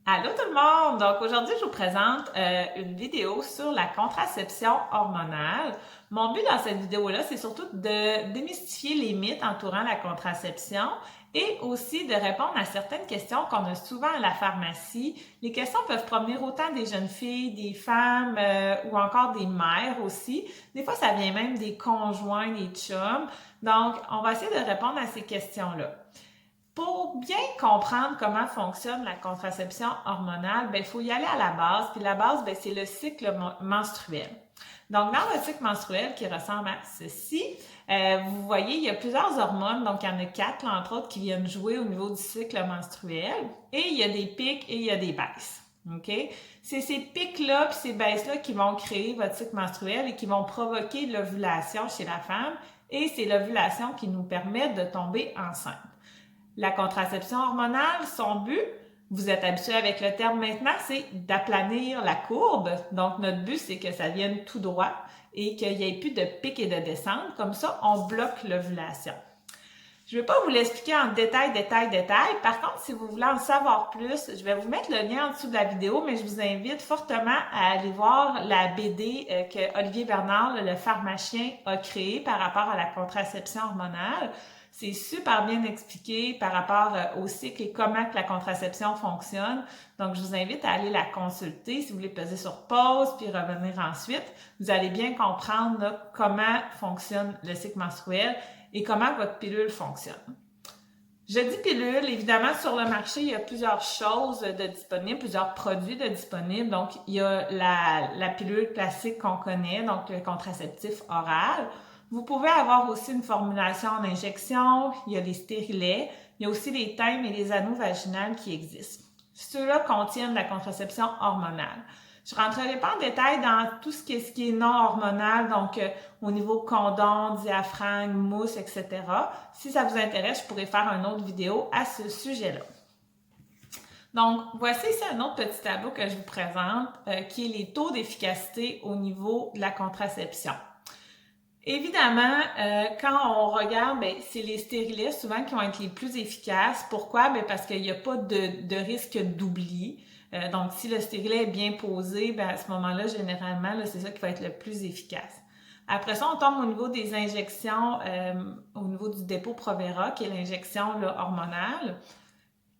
Allô tout le monde! Donc aujourd'hui, je vous présente une vidéo sur la contraception hormonale. Mon but dans cette vidéo-là, c'est surtout de démystifier les mythes entourant la contraception et aussi de répondre à certaines questions qu'on a souvent à la pharmacie. Les questions peuvent provenir autant des jeunes filles, des femmes ou encore des mères aussi. Des fois, ça vient même des conjoints, des chums. Donc, on va essayer de répondre à ces questions-là. Pour bien comprendre comment fonctionne la contraception hormonale, il faut y aller à la base. Puis la base, c'est le cycle menstruel. Donc, dans le cycle menstruel qui ressemble à ceci, vous voyez, il y a plusieurs hormones. Donc, il y en a 4, là, entre autres, qui viennent jouer au niveau du cycle menstruel. Et il y a des pics et il y a des baisses. OK? C'est ces pics-là puis ces baisses-là qui vont créer votre cycle menstruel et qui vont provoquer l'ovulation chez la femme. Et c'est l'ovulation qui nous permet de tomber enceinte. La contraception hormonale, son but, vous êtes habitué avec le terme maintenant, c'est d'aplanir la courbe. Donc, notre but, c'est que ça vienne tout droit et qu'il n'y ait plus de pic et de descente. Comme ça, on bloque l'ovulation. Je ne vais pas vous l'expliquer en détail. Par contre, si vous voulez en savoir plus, je vais vous mettre le lien en dessous de la vidéo, mais je vous invite fortement à aller voir la BD que Olivier Bernard, le pharmacien, a créée par rapport à la contraception hormonale. C'est super bien expliqué par rapport au cycle et comment que la contraception fonctionne. Donc, je vous invite à aller la consulter. Si vous voulez peser sur pause puis revenir ensuite, vous allez bien comprendre là, comment fonctionne le cycle menstruel et comment votre pilule fonctionne. Je dis pilule, évidemment, sur le marché, il y a plusieurs choses de disponibles, plusieurs produits de disponibles. Donc, il y a la pilule classique qu'on connaît, donc le contraceptif oral. Vous pouvez avoir aussi une formulation en injection, il y a les stérilets, il y a aussi les thèmes et les anneaux vaginales qui existent. Ceux-là contiennent la contraception hormonale. Je ne rentrerai pas en détail dans tout ce qui est non hormonal, donc au niveau condom, diaphragme, mousse, etc. Si ça vous intéresse, je pourrais faire une autre vidéo à ce sujet-là. Donc, voici ici un autre petit tableau que je vous présente, qui est les taux d'efficacité au niveau de la contraception. Évidemment, quand on regarde, c'est les stérilets souvent qui vont être les plus efficaces. Pourquoi? Parce qu'il n'y a pas de risque d'oubli. Donc, si le stérilet est bien posé, à ce moment-là, généralement, c'est ça qui va être le plus efficace. Après ça, on tombe au niveau des injections, au niveau du dépôt Provera, qui est l'injection hormonale.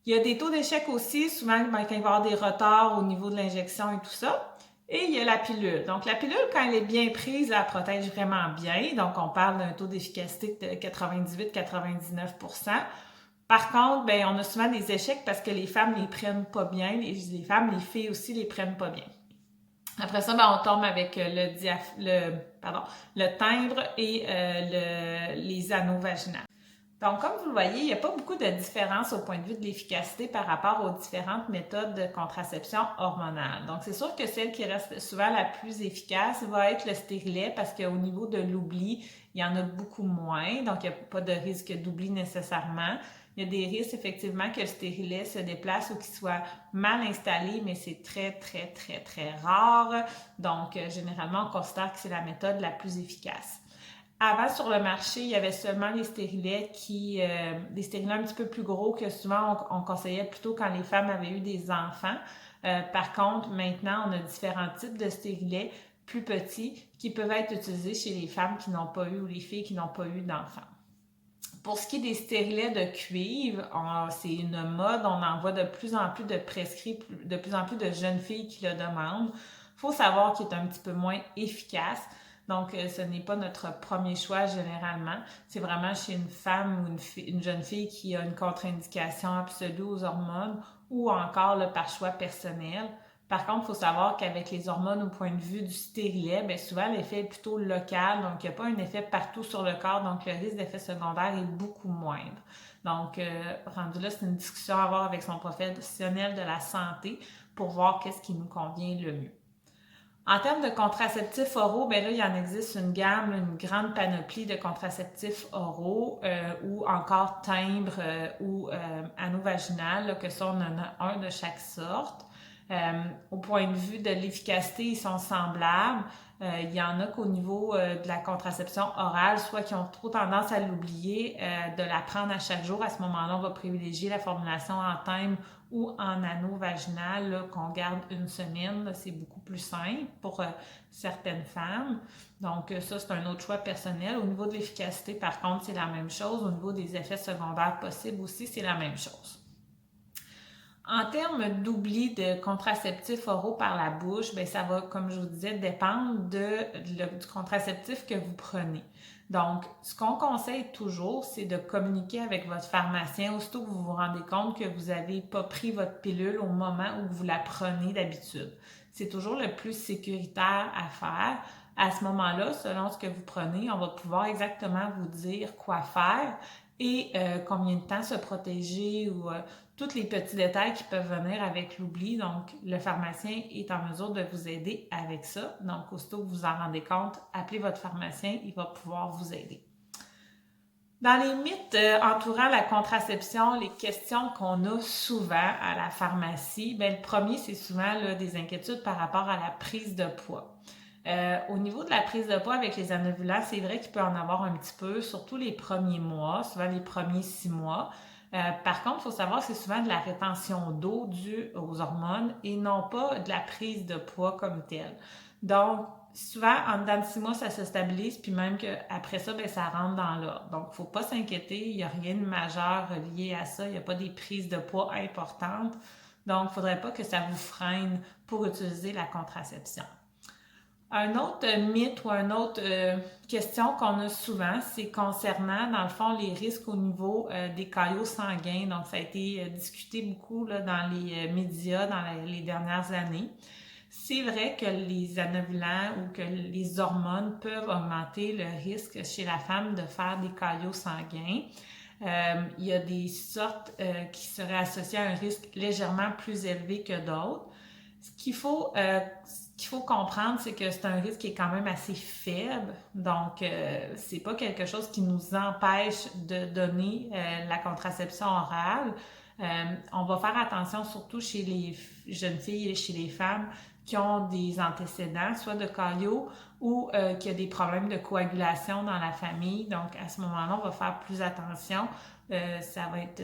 Il y a des taux d'échec aussi, souvent quand il va y avoir des retards au niveau de l'injection et tout ça. Et il y a la pilule. Donc, la pilule, quand elle est bien prise, elle protège vraiment bien. Donc, on parle d'un taux d'efficacité de 98-99%. Par contre, on a souvent des échecs parce que les femmes les prennent pas bien. Les filles aussi les prennent pas bien. Après ça, on tombe avec le timbre et les anneaux vaginaux. Donc, comme vous le voyez, il n'y a pas beaucoup de différence au point de vue de l'efficacité par rapport aux différentes méthodes de contraception hormonale. Donc, c'est sûr que celle qui reste souvent la plus efficace va être le stérilet parce qu'au niveau de l'oubli, il y en a beaucoup moins. Donc, il n'y a pas de risque d'oubli nécessairement. Il y a des risques effectivement que le stérilet se déplace ou qu'il soit mal installé, mais c'est très rare. Donc, généralement, on considère que c'est la méthode la plus efficace. Avant, sur le marché, il y avait seulement les stérilets des stérilets un petit peu plus gros que souvent on conseillait plutôt quand les femmes avaient eu des enfants. Par contre, maintenant, on a différents types de stérilets plus petits qui peuvent être utilisés chez les femmes qui n'ont pas eu ou les filles qui n'ont pas eu d'enfants. Pour ce qui est des stérilets de cuivre, c'est une mode, on en voit de plus en plus de prescrits, de plus en plus de jeunes filles qui le demandent. Il faut savoir qu'il est un petit peu moins efficace. Donc, ce n'est pas notre premier choix généralement. C'est vraiment chez une femme ou une jeune fille qui a une contre-indication absolue aux hormones ou encore par choix personnel. Par contre, il faut savoir qu'avec les hormones au point de vue du stérilet, souvent l'effet est plutôt local, donc il n'y a pas un effet partout sur le corps, donc le risque d'effet secondaire est beaucoup moindre. Donc, rendu là, c'est une discussion à avoir avec son professionnel de la santé pour voir qu'est-ce qui nous convient le mieux. En termes de contraceptifs oraux, là, il y en existe une gamme, une grande panoplie de contraceptifs oraux ou encore timbres ou anneaux vaginales, que ça, on en a un de chaque sorte. Au point de vue de l'efficacité, ils sont semblables. Il y en a qu'au niveau de la contraception orale, soit qui ont trop tendance à l'oublier, de la prendre à chaque jour. À ce moment-là, on va privilégier la formulation en thème ou en anneau vaginal là, qu'on garde une semaine. C'est beaucoup plus simple pour certaines femmes. Donc ça, c'est un autre choix personnel. Au niveau de l'efficacité, par contre, c'est la même chose. Au niveau des effets secondaires possibles aussi, c'est la même chose. En termes d'oubli de contraceptifs oraux par la bouche, bien, ça va, comme je vous disais, dépendre du contraceptif que vous prenez. Donc, ce qu'on conseille toujours, c'est de communiquer avec votre pharmacien aussitôt que vous vous rendez compte que vous n'avez pas pris votre pilule au moment où vous la prenez d'habitude. C'est toujours le plus sécuritaire à faire. À ce moment-là, selon ce que vous prenez, on va pouvoir exactement vous dire quoi faire et combien de temps se protéger ou tous les petits détails qui peuvent venir avec l'oubli. Donc, le pharmacien est en mesure de vous aider avec ça. Donc, aussitôt que vous en rendez compte, appelez votre pharmacien, il va pouvoir vous aider. Dans les mythes entourant la contraception, les questions qu'on a souvent à la pharmacie, bien, le premier, c'est souvent là, des inquiétudes par rapport à la prise de poids. Au niveau de la prise de poids avec les anovulants, c'est vrai qu'il peut en avoir un petit peu, surtout les premiers mois, souvent les premiers 6 mois. Par contre, il faut savoir que c'est souvent de la rétention d'eau due aux hormones et non pas de la prise de poids comme telle. Donc, souvent, en dedans de 6 mois, ça se stabilise, puis même qu'après ça, bien, ça rentre dans l'ordre. Donc, il ne faut pas s'inquiéter, il n'y a rien de majeur lié à ça, il n'y a pas des prises de poids importantes. Donc, il ne faudrait pas que ça vous freine pour utiliser la contraception. Un autre mythe ou une autre question qu'on a souvent, c'est concernant, dans le fond, les risques au niveau des caillots sanguins. Donc, ça a été discuté beaucoup là, dans les médias dans les dernières années. C'est vrai que les anovulants ou que les hormones peuvent augmenter le risque chez la femme de faire des caillots sanguins. Il y a des sortes qui seraient associées à un risque légèrement plus élevé que d'autres. Ce qu'il faut comprendre, c'est que c'est un risque qui est quand même assez faible. Donc, c'est pas quelque chose qui nous empêche de donner la contraception orale. On va faire attention surtout chez les jeunes filles et chez les femmes qui ont des antécédents, soit de caillots ou qui a des problèmes de coagulation dans la famille. Donc, à ce moment-là, on va faire plus attention. Ça va être,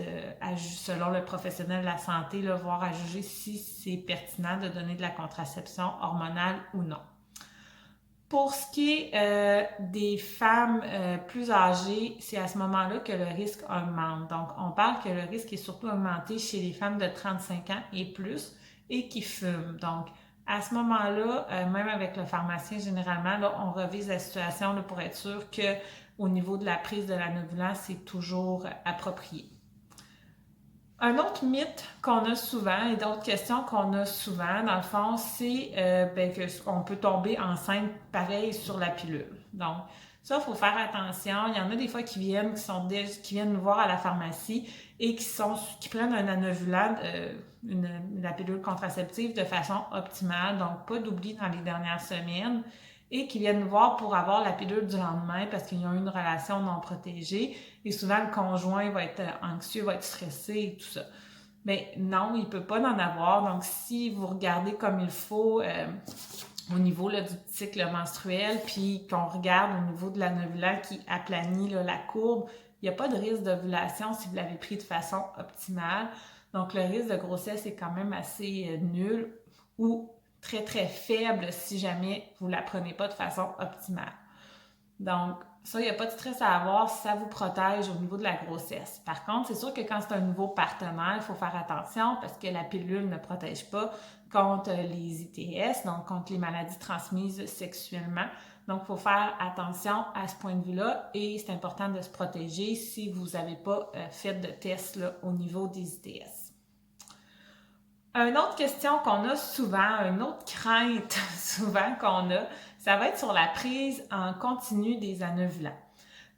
selon le professionnel de la santé, là, voir à juger si c'est pertinent de donner de la contraception hormonale ou non. Pour ce qui est des femmes plus âgées, c'est à ce moment-là que le risque augmente. Donc, on parle que le risque est surtout augmenté chez les femmes de 35 ans et plus et qui fument. Donc, à ce moment-là, même avec le pharmacien, généralement, là, on revise la situation là, pour être sûr qu'au niveau de la prise de l'anovulance, c'est toujours approprié. Un autre mythe qu'on a souvent et d'autres questions qu'on a souvent, dans le fond, c'est qu'on peut tomber enceinte pareil sur la pilule. Donc, ça, il faut faire attention. Il y en a des fois qui viennent nous voir à la pharmacie et qui prennent un anovulant, la pilule contraceptive de façon optimale, donc pas d'oubli dans les dernières semaines, et qui viennent nous voir pour avoir la pilule du lendemain parce qu'ils ont eu une relation non protégée. Et souvent, le conjoint va être anxieux, va être stressé et tout ça. Mais non, il ne peut pas en avoir. Donc, si vous regardez comme il faut au niveau là, du cycle menstruel, puis qu'on regarde au niveau de l'anovulation qui aplanit là, la courbe, il n'y a pas de risque d'ovulation si vous l'avez pris de façon optimale. Donc, le risque de grossesse est quand même assez nul ou très, très faible si jamais vous ne la prenez pas de façon optimale. Donc, ça, il n'y a pas de stress à avoir si ça vous protège au niveau de la grossesse. Par contre, c'est sûr que quand c'est un nouveau partenaire, il faut faire attention parce que la pilule ne protège pas contre les ITS, donc contre les maladies transmises sexuellement. Donc, il faut faire attention à ce point de vue-là et c'est important de se protéger si vous n'avez pas fait de test là, au niveau des ITS. Une autre question qu'on a souvent, une autre crainte souvent qu'on a, ça va être sur la prise en continu des anovulants.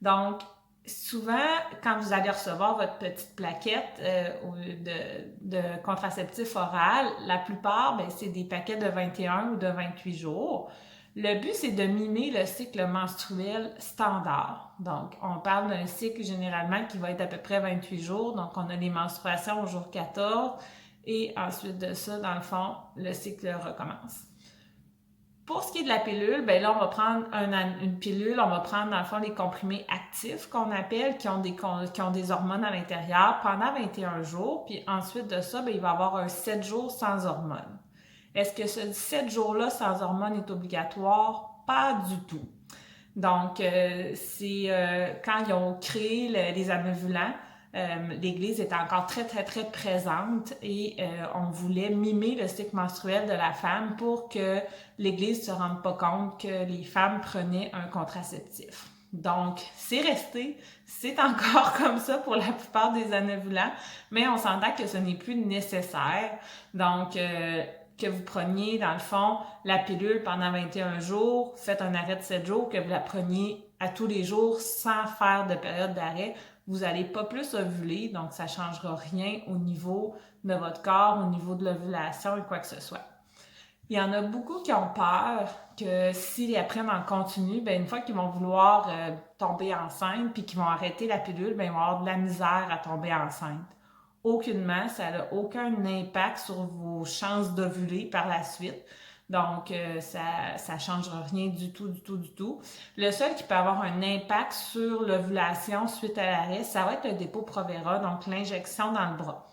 Donc, souvent, quand vous allez recevoir votre petite plaquette de contraceptif oral, la plupart, c'est des paquets de 21 ou de 28 jours. Le but, c'est de mimer le cycle menstruel standard. Donc, on parle d'un cycle généralement qui va être à peu près 28 jours. Donc, on a les menstruations au jour 14 et ensuite de ça, dans le fond, le cycle recommence. Pour ce qui est de la pilule, ben là, on va prendre une pilule, on va prendre dans le fond les comprimés actifs qu'on appelle, qui ont des hormones à l'intérieur pendant 21 jours, puis ensuite de ça, ben, il va y avoir un 7 jours sans hormones. Est-ce que ce 7 jours-là sans hormones est obligatoire? Pas du tout. Donc, quand ils ont créé les anovulants, l'Église était encore très, très, très présente et on voulait mimer le cycle menstruel de la femme pour que l'Église ne se rende pas compte que les femmes prenaient un contraceptif. Donc, c'est resté, c'est encore comme ça pour la plupart des anovulants, mais on s'entend que ce n'est plus nécessaire. Donc, que vous preniez, dans le fond, la pilule pendant 21 jours, faites un arrêt de 7 jours, que vous la preniez à tous les jours sans faire de période d'arrêt, vous n'allez pas plus ovuler, donc ça ne changera rien au niveau de votre corps, au niveau de l'ovulation et quoi que ce soit. Il y en a beaucoup qui ont peur que s'ils la prennent en continu, ben une fois qu'ils vont vouloir tomber enceinte puis qu'ils vont arrêter la pilule, ben ils vont avoir de la misère à tomber enceinte. Aucunement, ça n'a aucun impact sur vos chances d'ovuler par la suite. Donc, ça ne changera rien du tout, du tout, du tout. Le seul qui peut avoir un impact sur l'ovulation suite à l'arrêt, ça va être le dépôt Provera, donc l'injection dans le bras.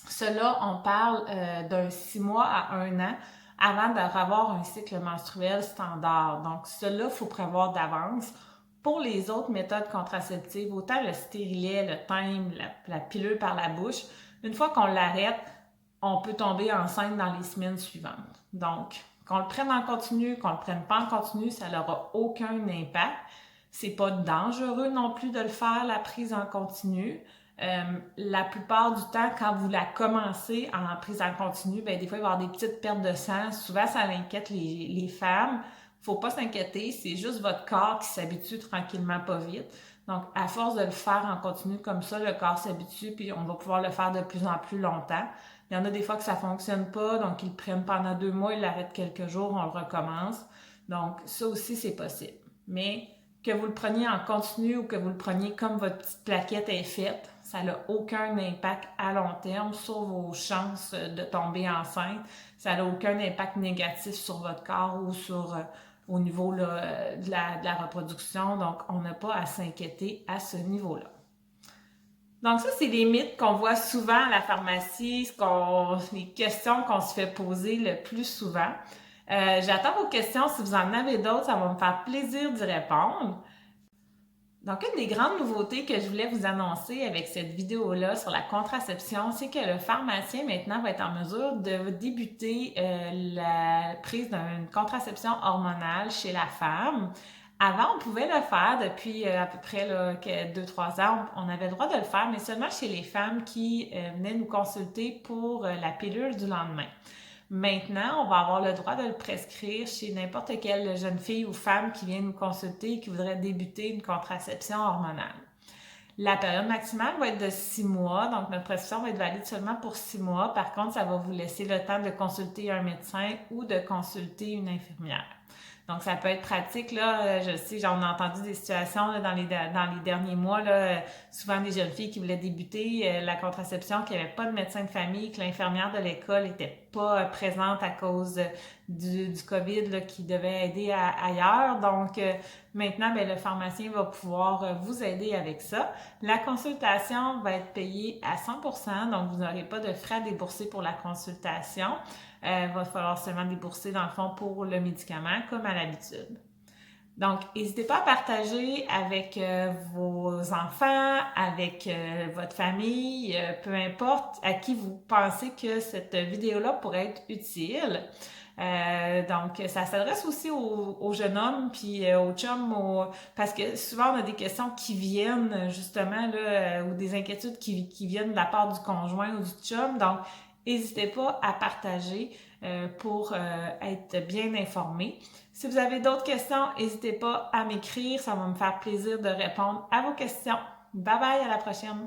Cela, on parle d'un 6 mois à 1 an avant d'avoir un cycle menstruel standard. Donc, cela, il faut prévoir d'avance. Pour les autres méthodes contraceptives, autant le stérilet, le Time, la pilule par la bouche, une fois qu'on l'arrête, on peut tomber enceinte dans les semaines suivantes. Donc, qu'on le prenne en continu, qu'on le prenne pas en continu, ça n'aura aucun impact. C'est pas dangereux non plus de le faire, la prise en continu. La plupart du temps, quand vous la commencez en prise en continu, ben, des fois, il va y avoir des petites pertes de sang. Souvent, ça inquiète les femmes. Faut pas s'inquiéter, c'est juste votre corps qui s'habitue tranquillement, pas vite. Donc, à force de le faire en continu comme ça, le corps s'habitue, puis on va pouvoir le faire de plus en plus longtemps. Il y en a des fois que ça fonctionne pas, donc ils le prennent pendant 2 mois, ils l'arrêtent quelques jours, on le recommence. Donc, ça aussi, c'est possible. Mais que vous le preniez en continu ou que vous le preniez comme votre petite plaquette est faite, ça n'a aucun impact à long terme sur vos chances de tomber enceinte. Ça n'a aucun impact négatif sur votre corps ou sur au niveau là, de la reproduction. Donc, on n'a pas à s'inquiéter à ce niveau-là. Donc ça, c'est les mythes qu'on voit souvent à la pharmacie, les questions qu'on se fait poser le plus souvent. J'attends vos questions. Si vous en avez d'autres, ça va me faire plaisir d'y répondre. Donc, une des grandes nouveautés que je voulais vous annoncer avec cette vidéo-là sur la contraception, c'est que le pharmacien maintenant va être en mesure de débuter la prise d'une contraception hormonale chez la femme. Avant, on pouvait le faire depuis à peu près 2-3 ans. On avait le droit de le faire, mais seulement chez les femmes qui venaient nous consulter pour la pilule du lendemain. Maintenant, on va avoir le droit de le prescrire chez n'importe quelle jeune fille ou femme qui vient nous consulter et qui voudrait débuter une contraception hormonale. La période maximale va être de 6 mois, donc notre prescription va être valide seulement pour 6 mois. Par contre, ça va vous laisser le temps de consulter un médecin ou de consulter une infirmière. Donc, ça peut être pratique, là. Je sais, j'en ai entendu des situations là, dans les derniers mois, là, souvent des jeunes filles qui voulaient débuter la contraception, qui n'avaient pas de médecin de famille, que l'infirmière de l'école n'était pas présente à cause du COVID là, qui devait aider ailleurs. Donc, maintenant, ben, le pharmacien va pouvoir vous aider avec ça. La consultation va être payée à 100%, donc vous n'aurez pas de frais à débourser pour la consultation. Va falloir seulement débourser dans le fond pour le médicament comme à l'habitude. Donc, n'hésitez pas à partager avec vos enfants, avec votre famille, peu importe à qui vous pensez que cette vidéo-là pourrait être utile. Donc, ça s'adresse aussi aux jeunes hommes puis aux chums, parce que souvent on a des questions qui viennent justement là, ou des inquiétudes qui viennent de la part du conjoint ou du chum. Donc, n'hésitez pas à partager pour être bien informé. Si vous avez d'autres questions, n'hésitez pas à m'écrire. Ça va me faire plaisir de répondre à vos questions. Bye bye, à la prochaine!